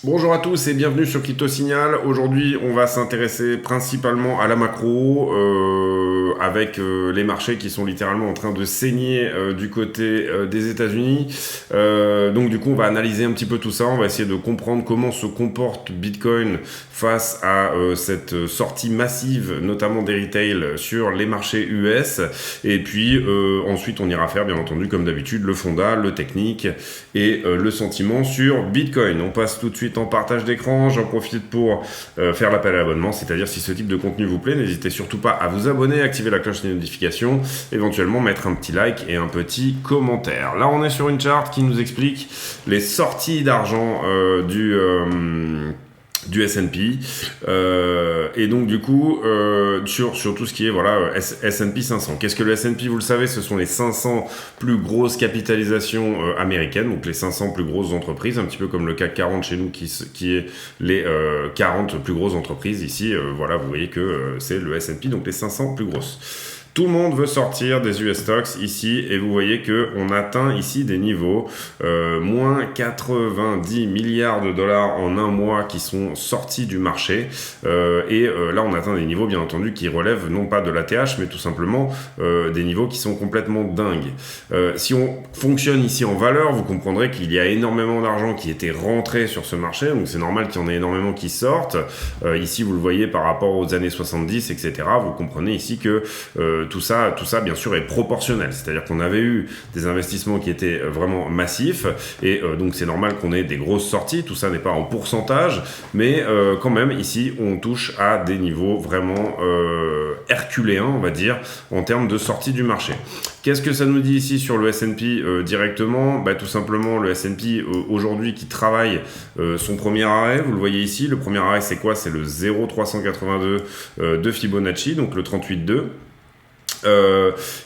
Bonjour à tous et bienvenue sur Crypto Signal. Aujourd'hui, on va s'intéresser principalement à la macro avec les marchés qui sont littéralement en train de saigner du côté des États-Unis. Donc du coup, on va analyser un petit peu tout ça. On va essayer de comprendre comment se comporte Bitcoin face à cette sortie massive, notamment des retail sur les marchés US. Et puis ensuite, on ira faire, bien entendu, comme d'habitude, le fondat, le technique et le sentiment sur Bitcoin. On passe tout de suite en partage d'écran. J'en profite pour faire l'appel à l'abonnement, c'est-à-dire si ce type de contenu vous plaît, n'hésitez surtout pas à vous abonner, activer la cloche des notifications, éventuellement mettre un petit like et un petit commentaire. Là, on est sur une charte qui nous explique les sorties d'argent du S&P et donc du coup sur tout ce qui est voilà S&P 500. Qu'est-ce que le S&P? Vous le savez, ce sont les 500 plus grosses capitalisations américaines, donc les 500 plus grosses entreprises, un petit peu comme le CAC 40 chez nous qui est les 40 plus grosses entreprises ici. Voilà, vous voyez que c'est le S&P, donc les 500 plus grosses. Tout le monde veut sortir des US stocks ici et vous voyez que on atteint ici des niveaux moins 90 milliards de dollars en un mois qui sont sortis du marché et là on atteint des niveaux bien entendu qui relèvent non pas de l'ATH mais tout simplement des niveaux qui sont complètement dingues. Si on fonctionne ici en valeur, vous comprendrez qu'il y a énormément d'argent qui était rentré sur ce marché, donc c'est normal qu'il y en ait énormément qui sortent. Ici vous le voyez par rapport aux années 70, etc. Vous comprenez ici que tout ça, bien sûr, est proportionnel. C'est-à-dire qu'on avait eu des investissements qui étaient vraiment massifs, et donc c'est normal qu'on ait des grosses sorties. Tout ça n'est pas en pourcentage, mais quand même, ici, on touche à des niveaux vraiment herculéens, on va dire, en termes de sortie du marché. Qu'est-ce que ça nous dit ici sur le S&P directement? Tout simplement, le S&P aujourd'hui qui travaille son premier arrêt, vous le voyez ici. Le premier arrêt, c'est quoi? C'est le 0,382 de Fibonacci, donc le 38,2.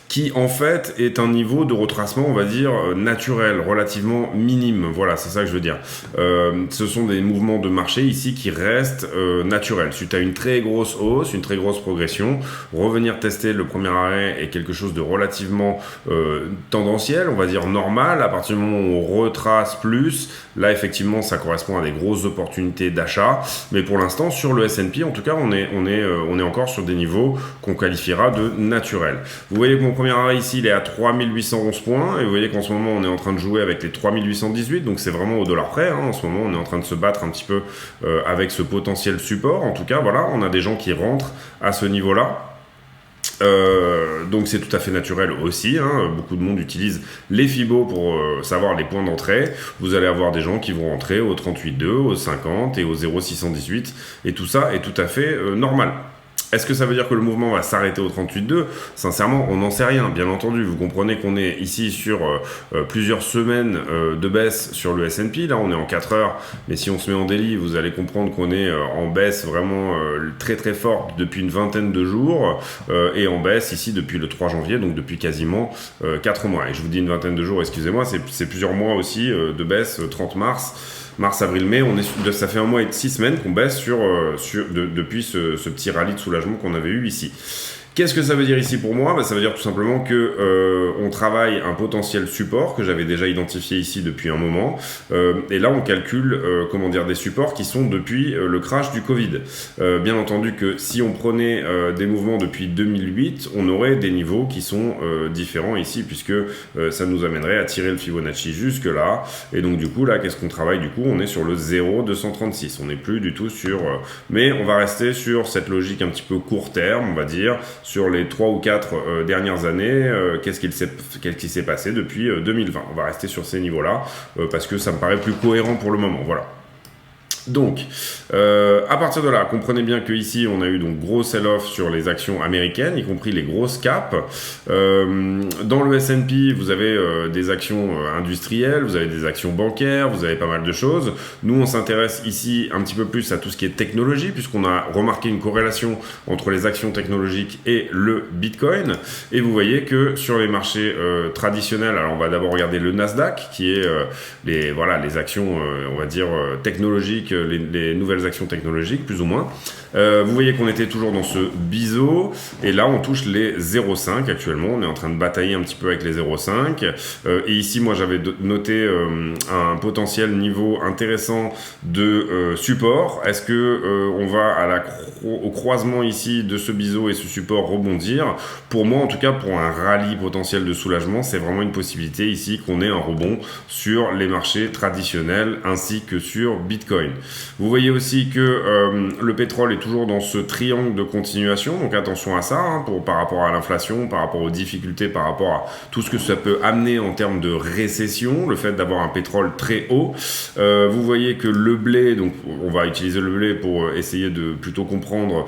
Qui en fait est un niveau de retracement, on va dire, naturel, relativement minime. Voilà, c'est ça que je veux dire. Ce sont des mouvements de marché ici qui restent naturels. Suite à une très grosse hausse, une très grosse progression, revenir tester le premier arrêt est quelque chose de relativement tendanciel, on va dire normal. À partir du moment où on retrace plus, là effectivement ça correspond à des grosses opportunités d'achat. Mais pour l'instant, sur le S&P, en tout cas, on est encore sur des niveaux qu'on qualifiera de naturels. Vous voyez que mon premier arrêt ici, il est à 3811 points, et vous voyez qu'en ce moment, on est en train de jouer avec les 3818, donc c'est vraiment au dollar près, hein. En ce moment, on est en train de se battre un petit peu avec ce potentiel support. En tout cas, voilà, on a des gens qui rentrent à ce niveau-là. Donc c'est tout à fait naturel aussi, hein. Beaucoup de monde utilise les Fibo pour savoir les points d'entrée. Vous allez avoir des gens qui vont rentrer au 38,2, au 50 et au 0,618, et tout ça est tout à fait normal. Est-ce que ça veut dire que le mouvement va s'arrêter au 38,2? Sincèrement, on n'en sait rien, bien entendu. Vous comprenez qu'on est ici sur plusieurs semaines de baisse sur le S&P. Là, on est en 4 heures, mais si on se met en daily, vous allez comprendre qu'on est en baisse vraiment très très forte depuis une vingtaine de jours et en baisse ici depuis le 3 janvier, donc depuis quasiment 4 mois. Et je vous dis une vingtaine de jours, excusez-moi, c'est plusieurs mois aussi de baisse, 30 mars, avril, mai, ça fait un mois et 6 semaines qu'on baisse depuis ce petit rallye de soulagement qu'on avait eu ici. Qu'est-ce que ça veut dire ici pour moi? Ça veut dire tout simplement que on travaille un potentiel support que j'avais déjà identifié ici depuis un moment. Et là, on calcule des supports qui sont depuis le crash du Covid. Bien entendu que si on prenait des mouvements depuis 2008, on aurait des niveaux qui sont différents ici, puisque ça nous amènerait à tirer le Fibonacci jusque là. Et donc du coup, là, qu'est-ce qu'on travaille? Du coup, on est sur le 0,236. On n'est plus du tout sur... mais on va rester sur cette logique un petit peu court terme, on va dire, sur les 3 ou 4 dernières années, qu'est-ce qui s'est passé depuis 2020. On va rester sur ces niveaux-là, parce que ça me paraît plus cohérent pour le moment. Voilà. Donc, à partir de là, comprenez bien qu'ici, on a eu donc gros sell-off sur les actions américaines, y compris les grosses caps. Dans le S&P, vous avez des actions industrielles, vous avez des actions bancaires, vous avez pas mal de choses. Nous, on s'intéresse ici un petit peu plus à tout ce qui est technologie, puisqu'on a remarqué une corrélation entre les actions technologiques et le Bitcoin. Et vous voyez que sur les marchés traditionnels, alors on va d'abord regarder le Nasdaq, qui est les actions, on va dire, technologiques technologiques, les nouvelles actions technologiques, plus ou moins. Vous voyez qu'on était toujours dans ce biseau, et là on touche les 0,5 actuellement, on est en train de batailler un petit peu avec les 0,5, et ici moi j'avais noté un potentiel niveau intéressant de support. Est-ce que on va au croisement ici de ce biseau et ce support rebondir? Pour moi en tout cas, pour un rallye potentiel de soulagement, c'est vraiment une possibilité ici qu'on ait un rebond sur les marchés traditionnels ainsi que sur Bitcoin. Vous voyez aussi que le pétrole est toujours dans ce triangle de continuation, donc attention à ça, hein, par rapport à l'inflation, par rapport aux difficultés, par rapport à tout ce que ça peut amener en termes de récession, le fait d'avoir un pétrole très haut. Vous voyez que le blé, donc on va utiliser le blé pour essayer de plutôt comprendre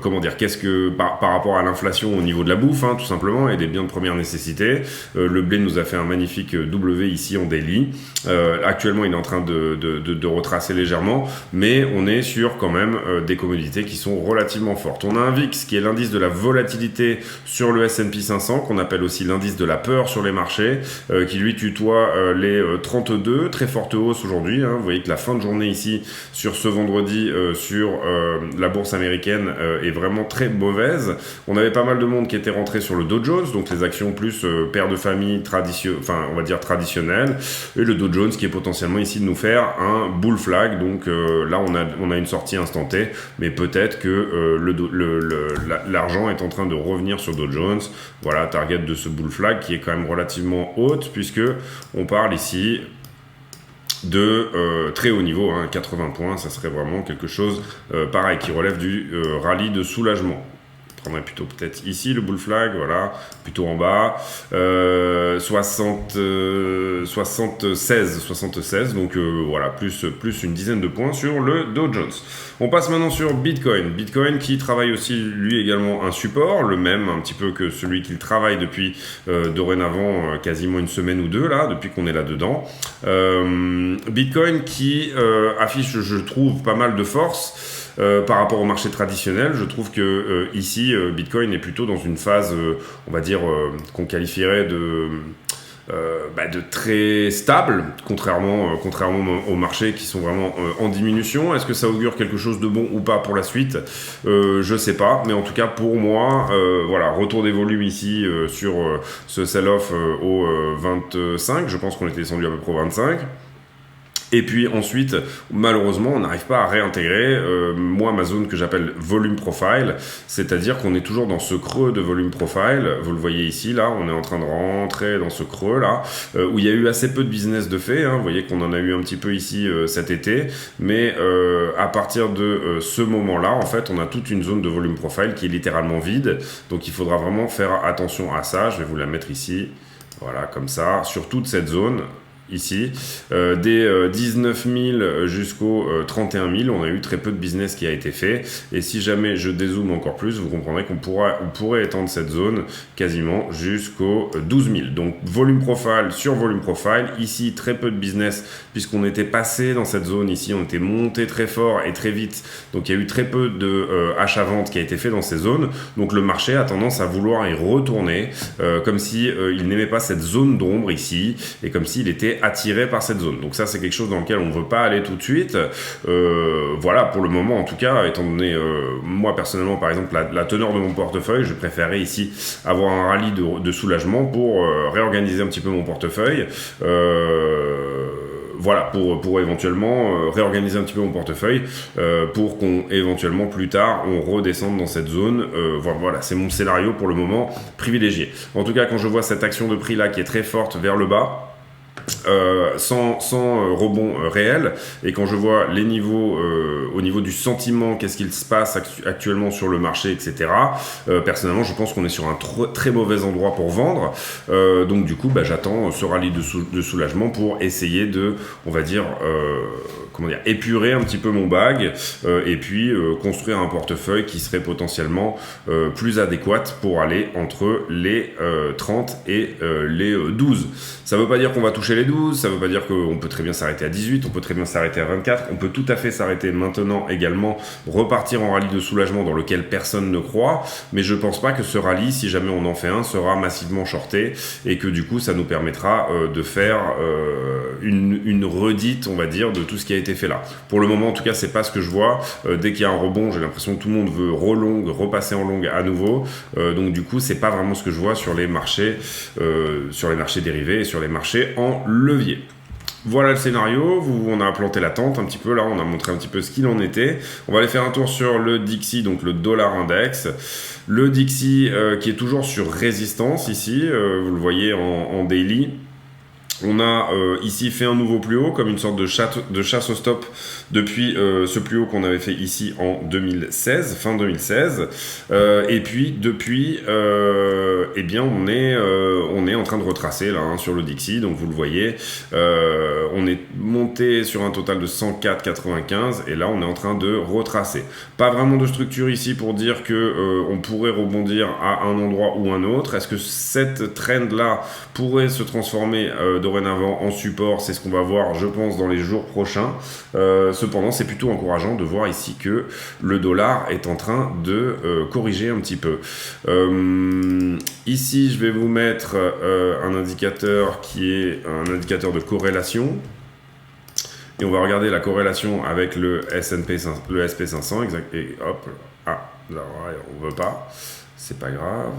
comment dire, qu'est-ce que par rapport à l'inflation au niveau de la bouffe, hein, tout simplement, et des biens de première nécessité. Le blé nous a fait un magnifique W ici en daily. Actuellement il est en train de retracer légèrement, mais on est sur quand même des commodités qui sont relativement fortes. On a un VIX qui est l'indice de la volatilité sur le S&P 500, qu'on appelle aussi l'indice de la peur sur les marchés, qui lui tutoie les 32, très forte hausse aujourd'hui, hein. Vous voyez que la fin de journée ici sur ce vendredi sur la bourse américaine est vraiment très mauvaise. On avait pas mal de monde qui était rentré sur le Dow Jones, donc les actions plus père de famille on va dire traditionnelles, et le Dow Jones qui est potentiellement ici de nous faire un bull flag. Donc là on a une sortie instantée, mais peut-être que l'argent est en train de revenir sur Dow Jones. Voilà, target de ce bull flag qui est quand même relativement haute, puisque on parle ici de très haut niveau, hein, 80 points, ça serait vraiment quelque chose pareil qui relève du rallye de soulagement. Je prendrais plutôt peut-être ici le bull flag, voilà, plutôt en bas, 76, donc voilà, plus une dizaine de points sur le Dow Jones. On passe maintenant sur Bitcoin qui travaille aussi lui également un support, le même un petit peu que celui qu'il travaille depuis dorénavant quasiment une semaine ou deux là, depuis qu'on est là-dedans. Bitcoin qui affiche, je trouve, pas mal de force. Par rapport au marché traditionnel, je trouve que ici, Bitcoin est plutôt dans une phase, on va dire, qu'on qualifierait de très stable, contrairement aux marchés qui sont vraiment en diminution. Est-ce que ça augure quelque chose de bon ou pas pour la suite? Je sais pas, mais en tout cas pour moi, voilà, retour des volumes ici sur ce sell-off au 25. Je pense qu'on était descendu à peu près au 25. Et puis ensuite, malheureusement, on n'arrive pas à réintégrer moi ma zone que j'appelle volume profile, c'est-à-dire qu'on est toujours dans ce creux de volume profile. Vous le voyez ici, là, on est en train de rentrer dans ce creux là, où il y a eu assez peu de business de fait, hein. Vous voyez qu'on en a eu un petit peu ici cet été, mais à partir de ce moment-là, en fait, on a toute une zone de volume profile qui est littéralement vide. Donc il faudra vraiment faire attention à ça. Je vais vous la mettre ici, voilà, comme ça, sur toute cette zone. Ici, des 19 000 jusqu'aux 31 000, on a eu très peu de business qui a été fait, et si jamais je dézoome encore plus, vous comprendrez qu'on pourrait étendre cette zone quasiment jusqu'aux 12 000. Donc volume profile sur volume profile, ici très peu de business puisqu'on était passé dans cette zone ici, on était monté très fort et très vite, donc il y a eu très peu de achat-vente qui a été fait dans ces zones, donc le marché a tendance à vouloir y retourner, comme si il n'aimait pas cette zone d'ombre ici, et comme s'il était attiré par cette zone. Donc ça, c'est quelque chose dans lequel on ne veut pas aller tout de suite. Voilà, pour le moment, en tout cas, étant donné, moi, personnellement, par exemple, la teneur de mon portefeuille, je préférais ici avoir un rallye de soulagement pour réorganiser un petit peu mon portefeuille. Voilà, pour éventuellement réorganiser un petit peu mon portefeuille, pour qu'on éventuellement plus tard on redescende dans cette zone. Voilà, c'est mon scénario pour le moment privilégié. En tout cas, quand je vois cette action de prix là qui est très forte vers le bas, sans rebond réel, et quand je vois les niveaux au niveau du sentiment, qu'est-ce qu'il se passe actuellement sur le marché, etc., personnellement je pense qu'on est sur un très mauvais endroit pour vendre, donc du coup j'attends ce rallye de soulagement pour essayer de, on va dire, épurer un petit peu mon bag, et puis construire un portefeuille qui serait potentiellement plus adéquat pour aller entre les 30 et les 12. Ça veut pas dire qu'on va toucher les 12, ça veut pas dire qu'on peut très bien s'arrêter à 18, on peut très bien s'arrêter à 24, on peut tout à fait s'arrêter maintenant également, repartir en rallye de soulagement dans lequel personne ne croit, mais je pense pas que ce rallye, si jamais on en fait un, sera massivement shorté, et que du coup ça nous permettra de faire une redite, on va dire, de tout ce qui a été été fait là. Pour le moment, en tout cas, c'est pas ce que je vois. Dès qu'il y a un rebond, j'ai l'impression que tout le monde veut repasser en longue à nouveau. Donc du coup, c'est pas vraiment ce que je vois sur les marchés dérivés et sur les marchés en levier. Voilà le scénario, on a planté la tente un petit peu, là on a montré un petit peu ce qu'il en était. On va aller faire un tour sur le DXY, donc le dollar index. Le DXY qui est toujours sur résistance ici, vous le voyez en daily. On a ici fait un nouveau plus haut, comme une sorte de chasse au stop depuis ce plus haut qu'on avait fait ici en 2016, fin 2016. Et puis depuis, eh bien on est en train de retracer là sur le DXY, donc vous le voyez, on est monté sur un total de 104,95 et là on est en train de retracer. Pas vraiment de structure ici pour dire que on pourrait rebondir à un endroit ou un autre. Est-ce que cette trend là pourrait se transformer dorénavant en support? C'est ce qu'on va voir, je pense, dans les jours prochains. Cependant, c'est plutôt encourageant de voir ici que le dollar est en train de corriger un petit peu. Ici, je vais vous mettre un indicateur qui est un indicateur de corrélation. Et on va regarder la corrélation avec le SP500, exact. Et hop, ah, là, on veut pas. C'est pas grave.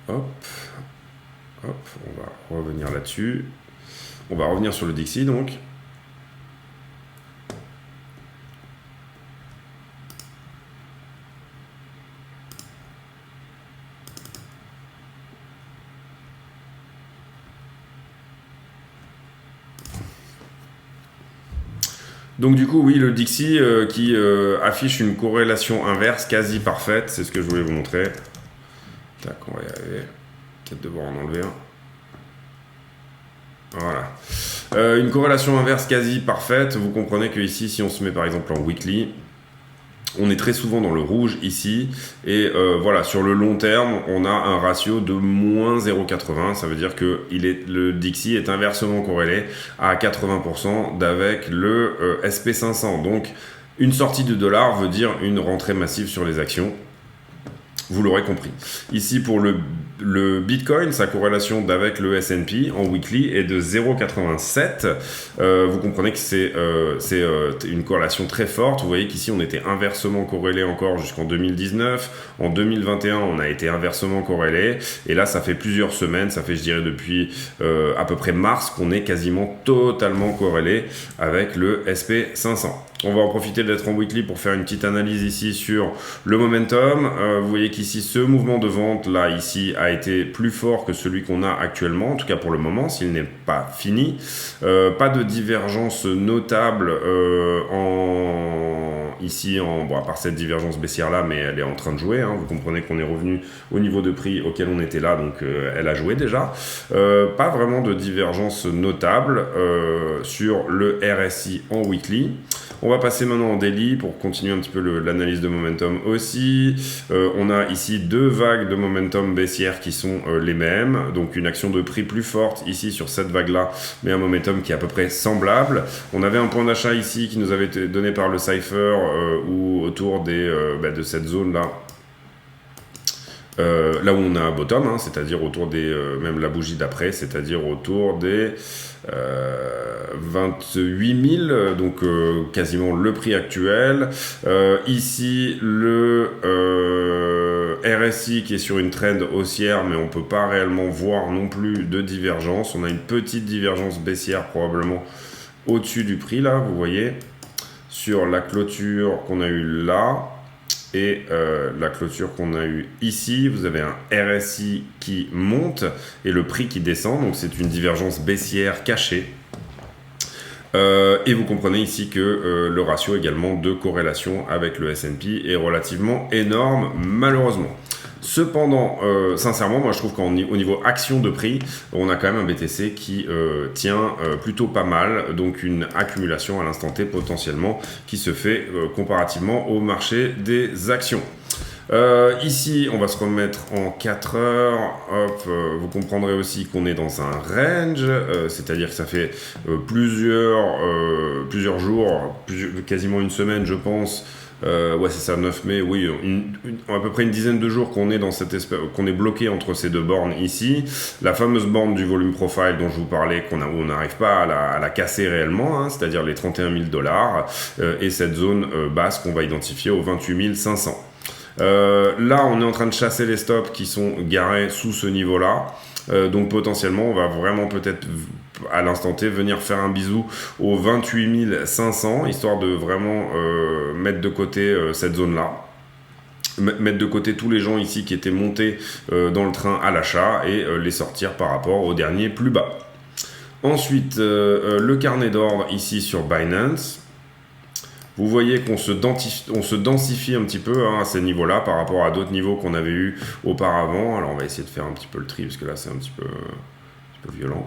Hop. Hop, on va revenir là-dessus. On va revenir sur le DXY donc. Donc du coup, oui, le DXY qui affiche une corrélation inverse quasi parfaite, c'est ce que je voulais vous montrer. Tac, on va y arriver. Peut-être devoir en enlever un. Voilà. Une corrélation inverse quasi parfaite. Vous comprenez que ici, si on se met par exemple en weekly, on est très souvent dans le rouge ici. Et voilà, sur le long terme, on a un ratio de moins 0,80. Ça veut dire que le DXY est inversement corrélé à 80% d'avec le SP500. Donc, une sortie de dollar veut dire une rentrée massive sur les actions. Vous l'aurez compris. Ici, pour le Bitcoin, sa corrélation d'avec le S&P en weekly est de 0,87. Vous comprenez que c'est une corrélation très forte. Vous voyez qu'ici, on était inversement corrélé encore jusqu'en 2019. En 2021, on a été inversement corrélé. Et là, ça fait plusieurs semaines, ça fait, je dirais, depuis à peu près mars, qu'on est quasiment totalement corrélé avec le SP500. On va en profiter d'être en weekly pour faire une petite analyse ici sur le momentum. Vous voyez qu'ici, ce mouvement de vente là, ici, a été plus fort que celui qu'on a actuellement, en tout cas pour le moment, s'il n'est pas fini. Pas de divergence notable à part cette divergence baissière là, mais elle est en train de jouer. Vous comprenez qu'on est revenu au niveau de prix auquel on était là, donc elle a joué déjà. Pas vraiment de divergence notable sur le RSI en weekly. On va passer maintenant en daily pour continuer un petit peu l'analyse de momentum aussi. On a ici deux vagues de momentum baissière qui sont les mêmes. Donc une action de prix plus forte ici sur cette vague-là, mais un momentum qui est à peu près semblable. On avait un point d'achat ici qui nous avait été donné par le Cypher ou autour de cette zone-là. Là où on a un bottom, c'est-à-dire autour des... même la bougie d'après, c'est-à-dire autour des 28 000, donc quasiment le prix actuel. Ici, le RSI qui est sur une trend haussière, mais on ne peut pas réellement voir non plus de divergence. On a une petite divergence baissière probablement au-dessus du prix, là, vous voyez, sur la clôture qu'on a eue là. Et la clôture qu'on a eue ici, vous avez un RSI qui monte et le prix qui descend, donc c'est une divergence baissière cachée. Et vous comprenez ici que le ratio également de corrélation avec le S&P est relativement énorme, malheureusement. Cependant, sincèrement, moi je trouve qu'au niveau action de prix, on a quand même un BTC qui tient plutôt pas mal, donc une accumulation à l'instant T potentiellement qui se fait comparativement au marché des actions. Ici, on va se remettre en 4 heures. Hop, vous comprendrez aussi qu'on est dans un range, c'est-à-dire que ça fait plusieurs jours, quasiment une semaine, je pense, Ouais, c'est ça, 9 mai, oui, à peu près une dizaine de jours qu'on est dans cette qu'on est bloqué entre ces deux bornes ici. La fameuse borne du volume profile dont je vous parlais, où on n'arrive pas à la casser réellement, hein, c'est-à-dire les 31 000 $, et cette zone basse qu'on va identifier aux 28 500. Là, on est en train de chasser les stops qui sont garés sous ce niveau-là. Donc potentiellement, on va vraiment peut-être à l'instant T venir faire un bisou aux 28 500, histoire de vraiment mettre de côté cette zone-là. Mettre de côté tous les gens ici qui étaient montés dans le train à l'achat et les sortir par rapport au dernier plus bas. Ensuite, le carnet d'ordre ici sur Binance. Vous voyez qu'on se densifie un petit peu hein, à ces niveaux-là par rapport à d'autres niveaux qu'on avait eu auparavant. Alors on va essayer de faire un petit peu le tri parce que là c'est un petit peu violent.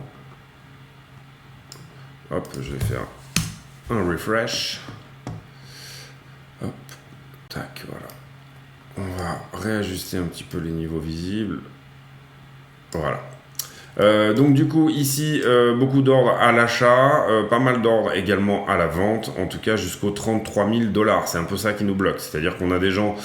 Hop, je vais faire un refresh. Hop, tac, voilà. On va réajuster un petit peu les niveaux visibles. Voilà. Donc du coup ici beaucoup d'ordres à l'achat, pas mal d'ordres également à la vente, en tout cas jusqu'aux 33 000 $. C'est un peu ça qui nous bloque, c'est-à-dire qu'on a des gens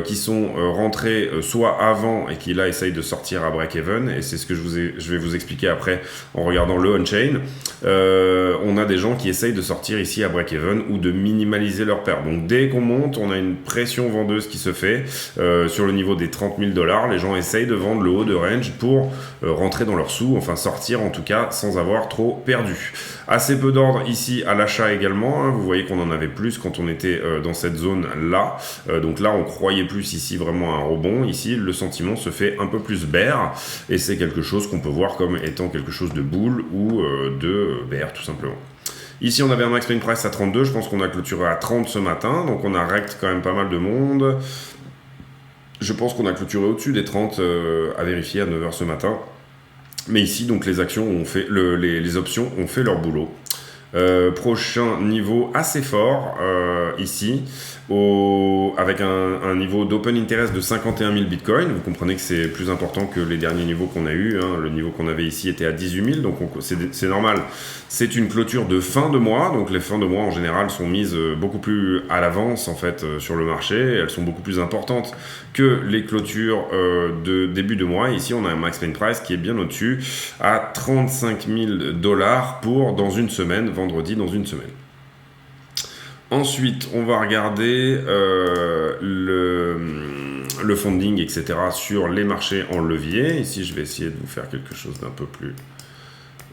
qui sont rentrés soit avant et qui là essayent de sortir à break-even, et c'est ce que je vais vous expliquer après en regardant le on-chain. On a des gens qui essayent de sortir ici à break-even ou de minimaliser leur perte. Donc dès qu'on monte, on a une pression vendeuse qui se fait sur le niveau des 30 000 $. Les gens essayent de vendre le haut de range pour rentrer dans leur sous, enfin sortir en tout cas sans avoir trop perdu. Assez peu d'ordre ici à l'achat également, hein. Vous voyez qu'on en avait plus quand on était dans cette zone là, donc là on croyait plus ici vraiment à un rebond. Ici le sentiment se fait un peu plus bear et c'est quelque chose qu'on peut voir comme étant quelque chose de bull ou de bear tout simplement. Ici on avait un max pain price à 32, je pense qu'on a clôturé à 30 ce matin, donc on a rect quand même pas mal de monde. Je pense qu'on a clôturé au-dessus des 30 à vérifier à 9h ce matin. Mais ici, donc les actions ont fait les options ont fait leur boulot. Prochain niveau assez fort ici, avec un niveau d'open interest de 51 000 bitcoins. Vous comprenez que c'est plus important que les derniers niveaux qu'on a eu, hein. Le niveau qu'on avait ici était à 18 000, donc c'est normal. C'est une clôture de fin de mois, donc les fins de mois en général sont mises beaucoup plus à l'avance en fait sur le marché. Elles sont beaucoup plus importantes que les clôtures de début de mois. Ici, on a un max pain price qui est bien au-dessus à 35 000 $ pour dans une semaine, vendredi dans une semaine. Ensuite, on va regarder le funding, etc. sur les marchés en levier. Ici, je vais essayer de vous faire quelque chose d'un peu plus...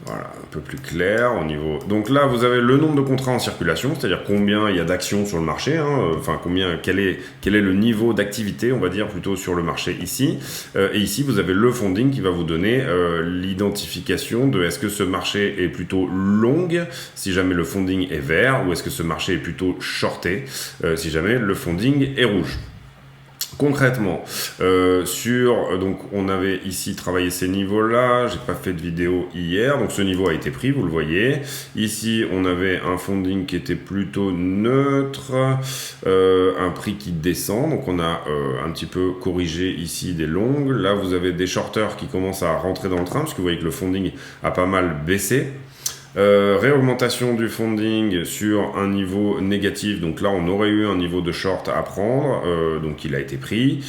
Voilà, un peu plus clair au niveau... Donc là, vous avez le nombre de contrats en circulation, c'est-à-dire combien il y a d'actions sur le marché, hein, enfin quel est le niveau d'activité, on va dire, plutôt sur le marché ici. Et ici, vous avez le funding qui va vous donner l'identification de est-ce que ce marché est plutôt long, si jamais le funding est vert, ou est-ce que ce marché est plutôt shorté, si jamais le funding est rouge. Concrètement, donc on avait ici travaillé ces niveaux-là, j'ai pas fait de vidéo hier, donc ce niveau a été pris, vous le voyez. Ici, on avait un funding qui était plutôt neutre, un prix qui descend, donc on a un petit peu corrigé ici des longues. Là, vous avez des shorters qui commencent à rentrer dans le train, parce que vous voyez que le funding a pas mal baissé. Réaugmentation du funding sur un niveau négatif, donc là on aurait eu un niveau de short à prendre, donc il a été pris.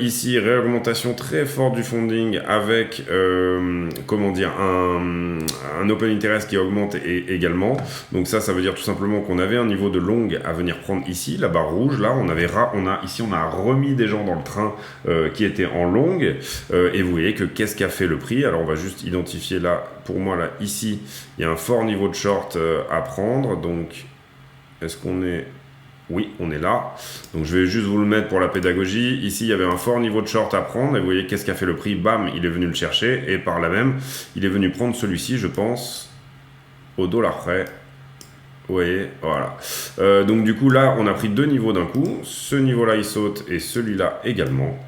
Ici réaugmentation très forte du funding avec comment dire un open interest qui augmente également, donc ça veut dire tout simplement qu'on avait un niveau de long à venir prendre ici, la barre rouge là, on a remis des gens dans le train qui étaient en long, et vous voyez que qu'est-ce qu'a fait le prix. Alors on va juste identifier là, pour moi là ici il y a un fort niveau de short à prendre, donc est-ce qu'on est... Oui, on est là. Donc je vais juste vous le mettre pour la pédagogie. Ici, il y avait un fort niveau de short à prendre, et vous voyez qu'est-ce qu'a fait le prix. Bam, il est venu le chercher, et par là même, il est venu prendre celui-ci, je pense, au dollar près. Vous voyez, voilà. Donc du coup, là, on a pris deux niveaux d'un coup. Ce niveau-là, il saute, et celui-là également.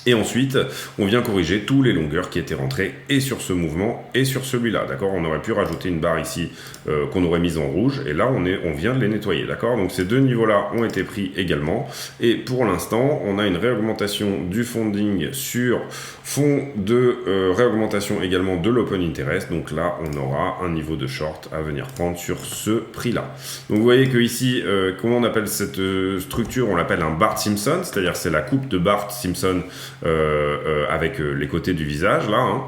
Et ensuite, on vient corriger tous les longueurs qui étaient rentrées et sur ce mouvement et sur celui-là, d'accord? On aurait pu rajouter une barre ici qu'on aurait mise en rouge, et là, on vient de les nettoyer, d'accord? Donc ces deux niveaux-là ont été pris également, et pour l'instant, on a une réaugmentation du funding sur fond de réaugmentation également de l'open interest, donc là, on aura un niveau de short à venir prendre sur ce prix-là. Donc vous voyez que ici, comment on appelle cette structure? On l'appelle un Bart Simpson, c'est-à-dire c'est la coupe de Bart Simpson avec les côtés du visage là, hein.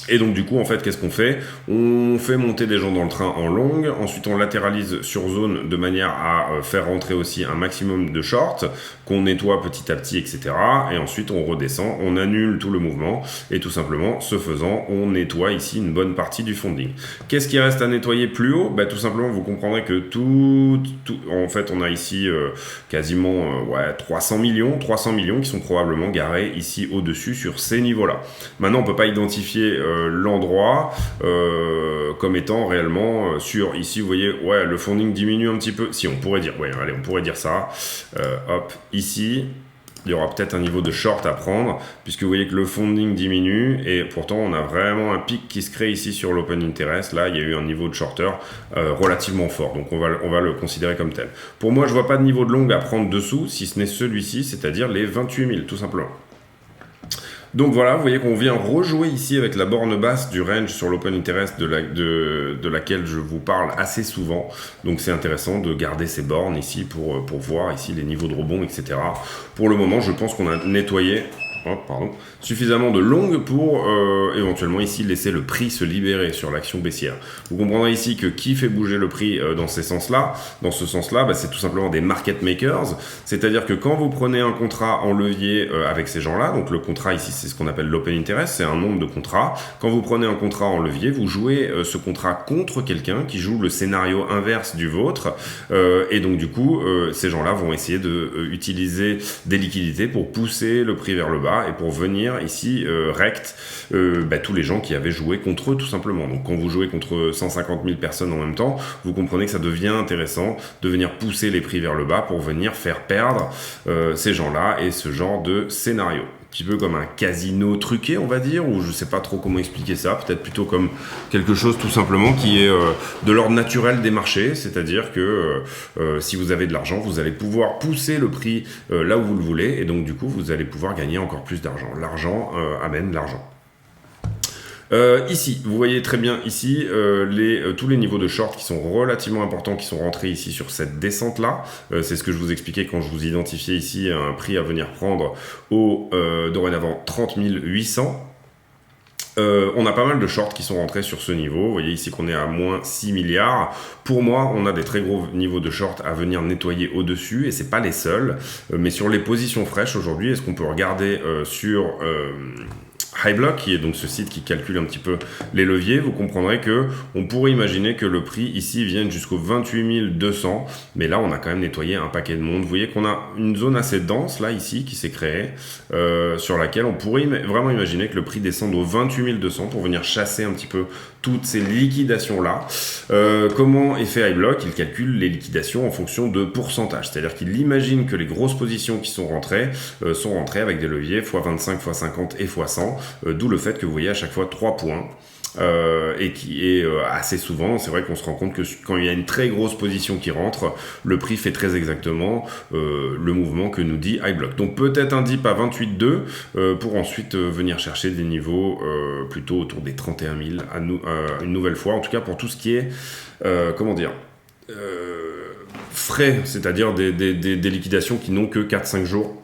Et donc du coup en fait qu'est-ce qu'on fait? On fait monter des gens dans le train en longue, ensuite on latéralise sur zone de manière à faire rentrer aussi un maximum de shorts qu'on nettoie petit à petit, etc. Et ensuite on redescend, on annule tout le mouvement et tout simplement ce faisant on nettoie ici une bonne partie du funding. Qu'est-ce qui reste à nettoyer plus haut? Bah, tout simplement vous comprendrez que en fait on a ici quasiment 300 millions qui sont probablement garés ici au-dessus sur ces niveaux-là. Maintenant on peut pas identifier l'endroit comme étant réellement sur ici vous voyez le funding diminue un petit peu, si on pourrait dire on pourrait dire ça, hop ici il y aura peut-être un niveau de short à prendre puisque vous voyez que le funding diminue et pourtant on a vraiment un pic qui se crée ici sur l'open interest. Là il y a eu un niveau de shorter relativement fort, donc on va le considérer comme tel. Pour moi je vois pas de niveau de long à prendre dessous si ce n'est celui-ci, c'est-à-dire les 28 000 tout simplement. Donc voilà, vous voyez qu'on vient rejouer ici avec la borne basse du range sur l'open interest de laquelle je vous parle assez souvent. Donc c'est intéressant de garder ces bornes ici pour voir ici les niveaux de rebond, etc. Pour le moment, je pense qu'on a nettoyé suffisamment de longues pour éventuellement ici laisser le prix se libérer sur l'action baissière. Vous comprendrez ici que qui fait bouger le prix dans ce sens-là, c'est tout simplement des market makers, c'est-à-dire que quand vous prenez un contrat en levier avec ces gens-là, donc le contrat ici c'est ce qu'on appelle l'open interest, c'est un nombre de contrats, quand vous prenez un contrat en levier, vous jouez ce contrat contre quelqu'un qui joue le scénario inverse du vôtre, et donc du coup ces gens-là vont essayer de utiliser des liquidités pour pousser le prix vers le bas et pour venir ici rect tous les gens qui avaient joué contre eux tout simplement. Donc quand vous jouez contre 150 000 personnes en même temps, vous comprenez que ça devient intéressant de venir pousser les prix vers le bas pour venir faire perdre ces gens-là et ce genre de scénario. Un petit peu comme un casino truqué on va dire, ou je sais pas trop comment expliquer ça, peut-être plutôt comme quelque chose tout simplement qui est de l'ordre naturel des marchés, c'est-à-dire que si vous avez de l'argent, vous allez pouvoir pousser le prix là où vous le voulez, et donc du coup vous allez pouvoir gagner encore plus d'argent. L'argent amène l'argent. Ici, vous voyez très bien ici tous les niveaux de short qui sont relativement importants, qui sont rentrés ici sur cette descente-là. C'est ce que je vous expliquais quand je vous identifiais ici un prix à venir prendre au dorénavant 30 800. On a pas mal de shorts qui sont rentrés sur ce niveau. Vous voyez ici qu'on est à moins 6 milliards. Pour moi, on a des très gros niveaux de shorts à venir nettoyer au-dessus, et c'est pas les seuls. Mais sur les positions fraîches aujourd'hui, est-ce qu'on peut regarder sur HighBlock, qui est donc ce site qui calcule un petit peu les leviers, vous comprendrez que on pourrait imaginer que le prix ici vienne jusqu'au 28 200, mais là on a quand même nettoyé un paquet de monde. Vous voyez qu'on a une zone assez dense là ici qui s'est créée, sur laquelle on pourrait vraiment imaginer que le prix descende au 28 200 pour venir chasser un petit peu toutes ces liquidations là. Comment est fait HighBlock? Il calcule les liquidations en fonction de pourcentage, c'est-à-dire qu'il imagine que les grosses positions qui sont rentrées avec des leviers x25, x50 et x100, d'où le fait que vous voyez à chaque fois 3 points. Et qui est assez souvent, c'est vrai qu'on se rend compte que quand il y a une très grosse position qui rentre, le prix fait très exactement le mouvement que nous dit HighBlock. Donc peut-être un dip à 28,2 pour ensuite venir chercher des niveaux plutôt autour des 31 000 une nouvelle fois, en tout cas pour tout ce qui est frais, c'est-à-dire des liquidations qui n'ont que 4-5 jours.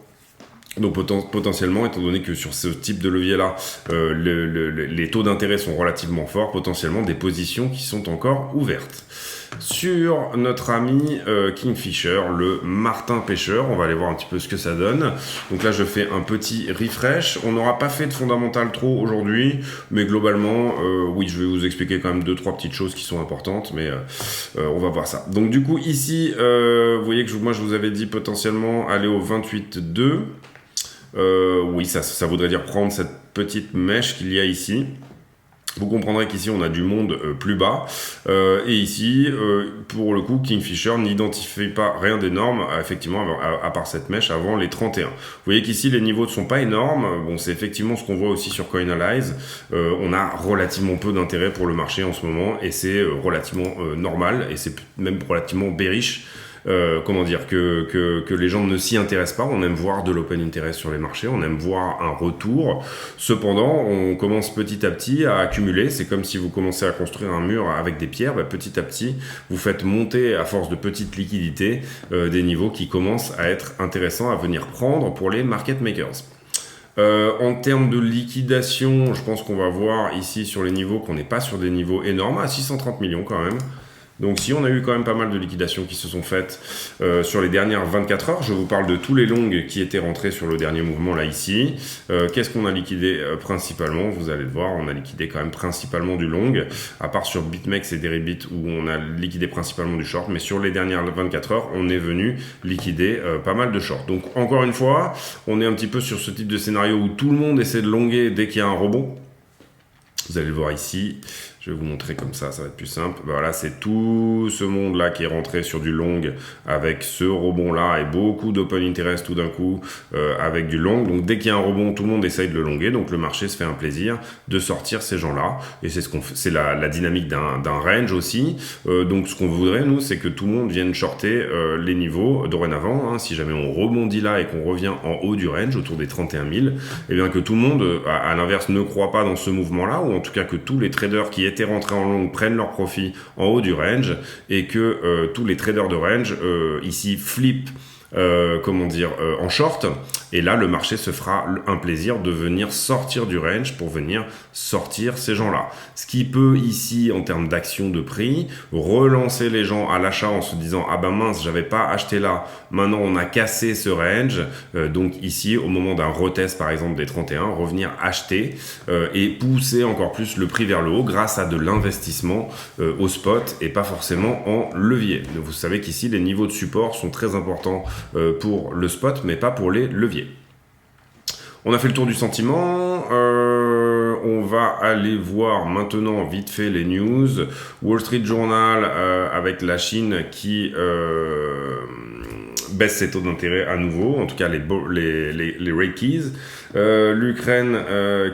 Donc potentiellement, étant donné que sur ce type de levier-là, les taux d'intérêt sont relativement forts, potentiellement des positions qui sont encore ouvertes. Sur notre ami Kingfisher, le martin pêcheur, on va aller voir un petit peu ce que ça donne. Donc là, je fais un petit refresh. On n'aura pas fait de fondamental trop aujourd'hui, mais globalement, oui, je vais vous expliquer quand même 2-3 petites choses qui sont importantes, mais on va voir ça. Donc du coup, ici, vous voyez que moi, je vous avais dit potentiellement aller au 28,2. Oui, ça voudrait dire prendre cette petite mèche qu'il y a ici. Vous comprendrez qu'ici on a du monde plus bas et ici pour le coup Kingfisher n'identifie pas rien d'énorme effectivement à part cette mèche avant les 31. Vous voyez qu'ici les niveaux ne sont pas énormes, bon c'est effectivement ce qu'on voit aussi sur Coinalyze, on a relativement peu d'intérêt pour le marché en ce moment et c'est relativement normal et c'est même relativement bearish. Comment dire, que les gens ne s'y intéressent pas. On aime voir de l'open interest sur les marchés, on aime voir un retour. Cependant, on commence petit à petit à accumuler. C'est comme si vous commencez à construire un mur avec des pierres. Petit à petit, vous faites monter, à force de petites liquidités, des niveaux qui commencent à être intéressants à venir prendre pour les market makers. En termes de liquidation, je pense qu'on va voir ici sur les niveaux qu'on n'est pas sur des niveaux énormes, à 630 millions quand même. Donc si on a eu quand même pas mal de liquidations qui se sont faites sur les dernières 24 heures, je vous parle de tous les longs qui étaient rentrés sur le dernier mouvement là ici. Qu'est-ce qu'on a liquidé principalement? Vous allez le voir, on a liquidé quand même principalement du long, à part sur BitMEX et Deribit où on a liquidé principalement du short, mais sur les dernières 24 heures, on est venu liquider pas mal de short. Donc encore une fois, on est un petit peu sur ce type de scénario où tout le monde essaie de longuer dès qu'il y a un rebond. Vous allez le voir ici. Je vais vous montrer comme ça va être plus simple. Voilà, c'est tout ce monde-là qui est rentré sur du long avec ce rebond-là et beaucoup d'open interest tout d'un coup avec du long. Donc dès qu'il y a un rebond, tout le monde essaye de le longuer. Donc le marché se fait un plaisir de sortir ces gens-là. Et c'est ce qu'on fait, c'est la dynamique d'un range aussi. Donc ce qu'on voudrait, nous, c'est que tout le monde vienne shorter les niveaux dorénavant. Si jamais on rebondit là et qu'on revient en haut du range, autour des 31 000, et bien que tout le monde, à l'inverse, ne croit pas dans ce mouvement-là, ou en tout cas que tous les traders qui étaient rentrés en long prennent leur profit en haut du range et que tous les traders de range ici flippent en short, et là le marché se fera un plaisir de venir sortir du range pour venir sortir ces gens-là. Ce qui peut ici, en termes d'action de prix, relancer les gens à l'achat en se disant ah ben mince, j'avais pas acheté là, maintenant on a cassé ce range, donc ici au moment d'un retest par exemple des 31, revenir acheter et pousser encore plus le prix vers le haut grâce à de l'investissement au spot et pas forcément en levier. Donc, vous savez qu'ici les niveaux de support sont très importants pour le spot, mais pas pour les leviers. On a fait le tour du sentiment. On va aller voir maintenant vite fait les news. Wall Street Journal avec la Chine qui baisse ses taux d'intérêt à nouveau, en tout cas les rate keys. L'Ukraine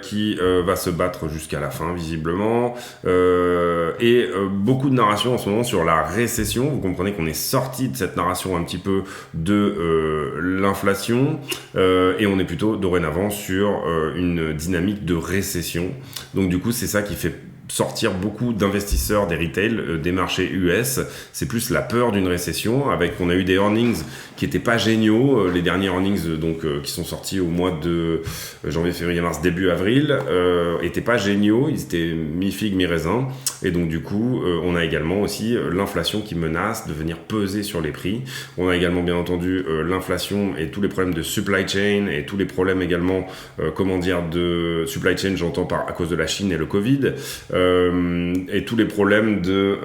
qui va se battre jusqu'à la fin visiblement et beaucoup de narration en ce moment sur la récession. Vous comprenez qu'on est sorti de cette narration un petit peu de l'inflation et on est plutôt dorénavant sur une dynamique de récession. Donc du coup c'est ça qui fait sortir beaucoup d'investisseurs des retail, des marchés US. C'est plus la peur d'une récession. On a eu des earnings qui étaient pas géniaux. Les derniers earnings qui sont sortis au mois de janvier, février, mars, début avril étaient pas géniaux. Ils étaient mi-figue, mi-raisin. Et donc du coup, on a également aussi l'inflation qui menace de venir peser sur les prix. On a également bien entendu l'inflation et tous les problèmes de supply chain et tous les problèmes également, de supply chain, j'entends à cause de la Chine et le Covid. Et tous les problèmes de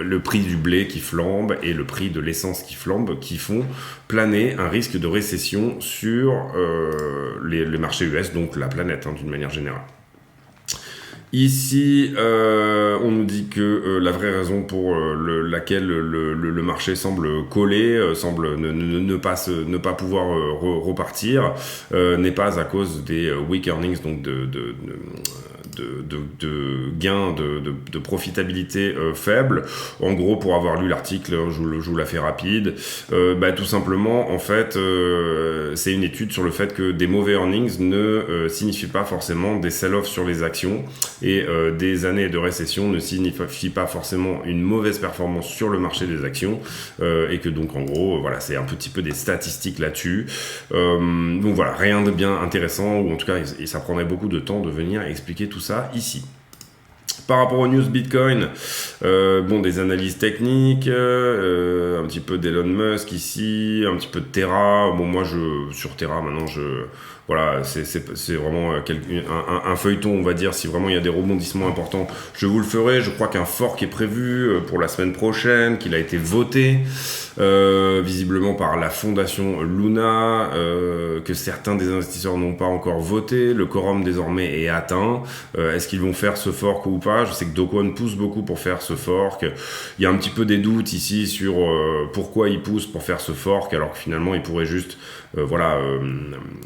le prix du blé qui flambe et le prix de l'essence qui flambe, qui font planer un risque de récession sur les marchés US, donc la planète d'une manière générale. Ici, on nous dit que la vraie raison pour laquelle le marché semble coller, semble ne pas pouvoir repartir, n'est pas à cause des weak earnings, donc de gains de profitabilité faibles. En gros, pour avoir lu l'article, je vous la fais rapide, tout simplement, en fait, c'est une étude sur le fait que des mauvais earnings ne signifient pas forcément des sell-off sur les actions, et des années de récession ne signifient pas forcément une mauvaise performance sur le marché des actions, et que donc en gros, voilà, c'est un petit peu des statistiques là-dessus. Donc voilà, rien de bien intéressant, ou en tout cas, ça prendrait beaucoup de temps de venir expliquer tout ça ici. Par rapport aux news Bitcoin, bon, des analyses techniques, un petit peu d'Elon Musk ici, un petit peu de Terra. Bon, moi, sur Terra, maintenant, voilà, c'est vraiment un feuilleton, on va dire. Si vraiment il y a des rebondissements importants, je vous le ferai. Je crois qu'un fork est prévu pour la semaine prochaine, qu'il a été voté visiblement par la fondation Luna, que certains des investisseurs n'ont pas encore voté. Le quorum désormais est atteint. Est-ce qu'ils vont faire ce fork ou pas? Je sais que Do Kwon pousse beaucoup pour faire ce fork. Il y a un petit peu des doutes ici sur pourquoi il pousse pour faire ce fork, alors que finalement il pourrait juste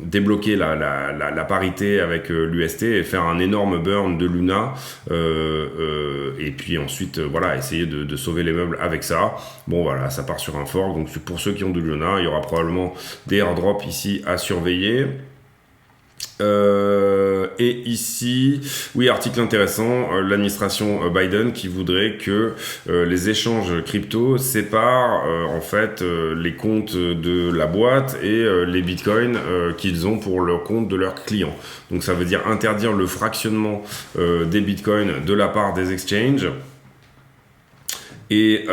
débloquer la parité avec l'UST et faire un énorme burn de Luna et puis ensuite essayer de sauver les meubles avec ça. Bon voilà, ça part sur un fork, donc pour ceux qui ont de Luna, il y aura probablement des airdrops ici à surveiller. Et ici, oui, article intéressant, l'administration Biden qui voudrait que les échanges crypto séparent en fait les comptes de la boîte et les bitcoins qu'ils ont pour le compte de leurs clients. Donc ça veut dire interdire le fractionnement des bitcoins de la part des exchanges. Et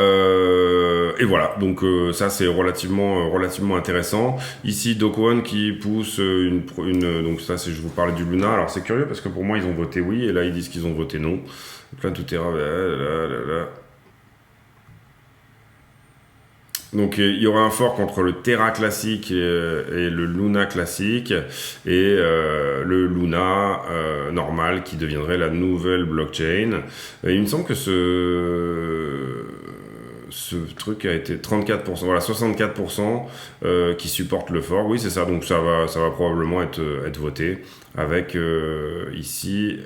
voilà, donc ça c'est relativement intéressant. Ici Do Kwon qui pousse donc ça c'est, je vous parlais du Luna. Alors c'est curieux parce que pour moi ils ont voté oui et là ils disent qu'ils ont voté non. Plein tout terrain. Donc il y aura un fork entre le Terra classique et le Luna classique et le Luna normal qui deviendrait la nouvelle blockchain. Et il me semble que ce truc a été 34%, voilà 64% qui supportent le fork. Oui c'est ça, donc ça va probablement être voté avec ici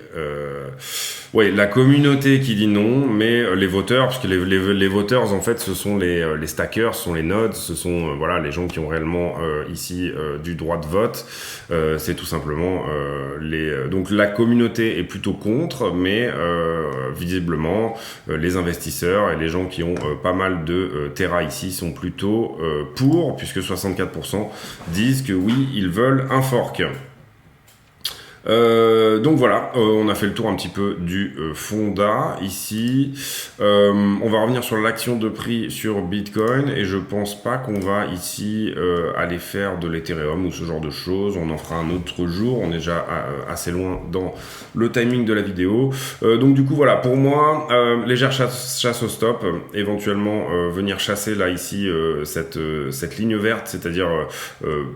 la communauté qui dit non, mais les voteurs, parce que les voteurs en fait ce sont les stackers, ce sont les nodes, ce sont les gens qui ont réellement ici du droit de vote. C'est tout simplement donc la communauté est plutôt contre, mais visiblement les investisseurs et les gens qui ont pas mal de Terra ici sont plutôt pour, puisque 64% disent que oui, ils veulent un fork. Donc voilà, on a fait le tour un petit peu du fonda ici. On va revenir sur l'action de prix sur Bitcoin et je pense pas qu'on va ici aller faire de l'Ethereum ou ce genre de choses. On en fera un autre jour, on est déjà assez loin dans le timing de la vidéo. Donc du coup voilà, pour moi, légère chasse au stop, éventuellement venir chasser là ici cette ligne verte, c'est-à-dire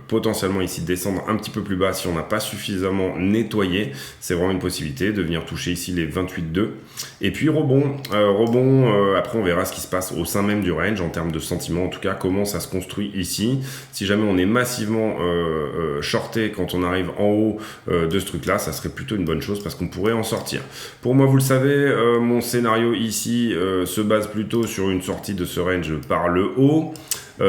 potentiellement ici descendre un petit peu plus bas si on n'a pas suffisamment nettoyer, c'est vraiment une possibilité de venir toucher ici les 28,2 et puis rebond, après on verra ce qui se passe au sein même du range en termes de sentiment, en tout cas comment ça se construit ici. Si jamais on est massivement shorté quand on arrive en haut de ce truc là, ça serait plutôt une bonne chose parce qu'on pourrait en sortir. Pour moi, vous le savez, mon scénario ici se base plutôt sur une sortie de ce range par le haut.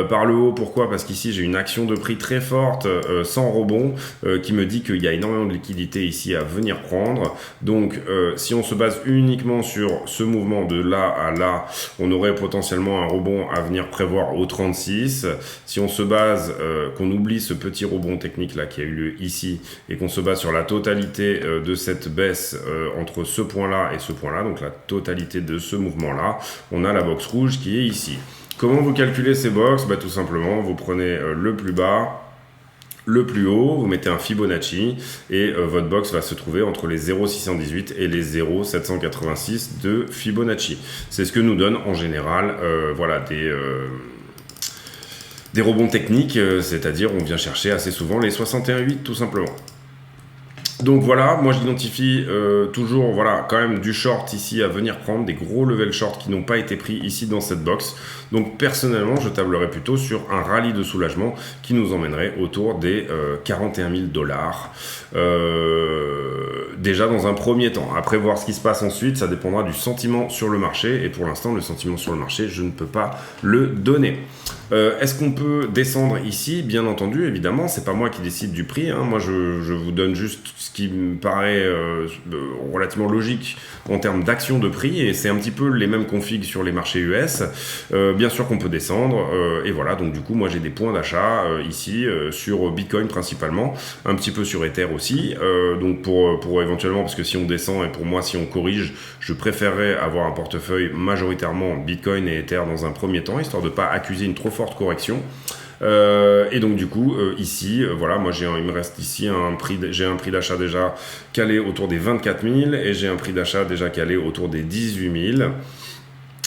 Par le haut, pourquoi? Parce qu'ici j'ai une action de prix très forte sans rebond qui me dit qu'il y a énormément de liquidité ici à venir prendre. Donc si on se base uniquement sur ce mouvement de là à là, on aurait potentiellement un rebond à venir prévoir au 36. Si on se base, qu'on oublie ce petit rebond technique là qui a eu lieu ici et qu'on se base sur la totalité de cette baisse entre ce point là et ce point là, donc la totalité de ce mouvement là, on a la box rouge qui est ici. Comment vous calculez ces box? Tout simplement, vous prenez le plus bas, le plus haut, vous mettez un Fibonacci et votre box va se trouver entre les 0,618 et les 0,786 de Fibonacci. C'est ce que nous donne en général des rebonds techniques, c'est-à-dire on vient chercher assez souvent les 61,8 tout simplement. Donc voilà, moi j'identifie toujours quand même du short ici à venir prendre, des gros level short qui n'ont pas été pris ici dans cette box. Donc personnellement, je tablerais plutôt sur un rallye de soulagement qui nous emmènerait autour des 41 000 $. Déjà dans un premier temps. Après, voir ce qui se passe ensuite, ça dépendra du sentiment sur le marché. Et pour l'instant, le sentiment sur le marché, je ne peux pas le donner. Est-ce qu'on peut descendre ici? Bien entendu, évidemment, c'est pas moi qui décide du prix. Moi, je vous donne juste ce qui me paraît relativement logique en termes d'action de prix. Et c'est un petit peu les mêmes configs sur les marchés US. Bien sûr qu'on peut descendre. Et voilà, donc du coup, moi, j'ai des points d'achat ici sur Bitcoin principalement, un petit peu sur Ether aussi. Donc pour éventuellement, parce que si on descend et pour moi si on corrige, je préférerais avoir un portefeuille majoritairement Bitcoin et Ether dans un premier temps, histoire de ne pas accuser une trop forte correction. Et donc du coup ici voilà, moi il me reste ici j'ai un prix d'achat déjà calé autour des 24 000 et j'ai un prix d'achat déjà calé autour des 18 000.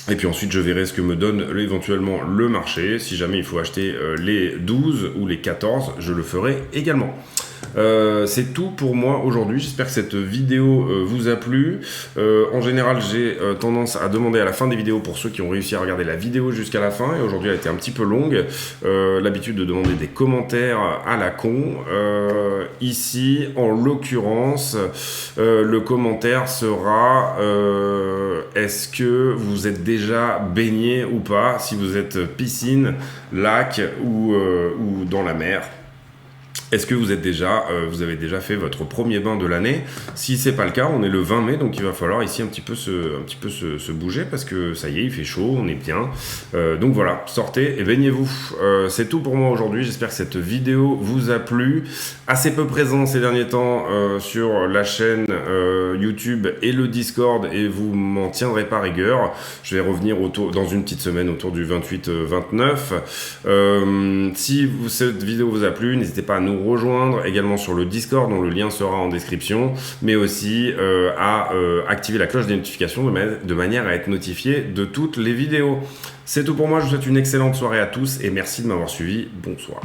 Et puis ensuite, je verrai ce que me donne éventuellement le marché. Si jamais il faut acheter les 12 ou les 14, je le ferai également. C'est tout pour moi aujourd'hui. J'espère que cette vidéo vous a plu. En général, j'ai tendance à demander à la fin des vidéos, pour ceux qui ont réussi à regarder la vidéo jusqu'à la fin, et aujourd'hui elle a été un petit peu longue, l'habitude de demander des commentaires à la con. Ici, en l'occurrence, le commentaire sera est-ce que vous êtes déjà baigné ou pas, si vous êtes piscine, lac ou dans la mer. Est-ce que vous avez déjà fait votre premier bain de l'année? Si c'est pas le cas, on est le 20 mai, donc il va falloir ici un petit peu se bouger, parce que ça y est, il fait chaud, on est bien. Donc voilà, sortez et baignez-vous. C'est tout pour moi aujourd'hui. J'espère que cette vidéo vous a plu. Assez peu présent ces derniers temps sur la chaîne YouTube et le Discord, et vous m'en tiendrez pas rigueur. Je vais revenir dans une petite semaine autour du 28-29. Si cette vidéo vous a plu, n'hésitez pas à nous rejoindre également sur le Discord, dont le lien sera en description, mais aussi à activer la cloche des notifications de manière à être notifié de toutes les vidéos. C'est tout pour moi, je vous souhaite une excellente soirée à tous et merci de m'avoir suivi. Bonsoir.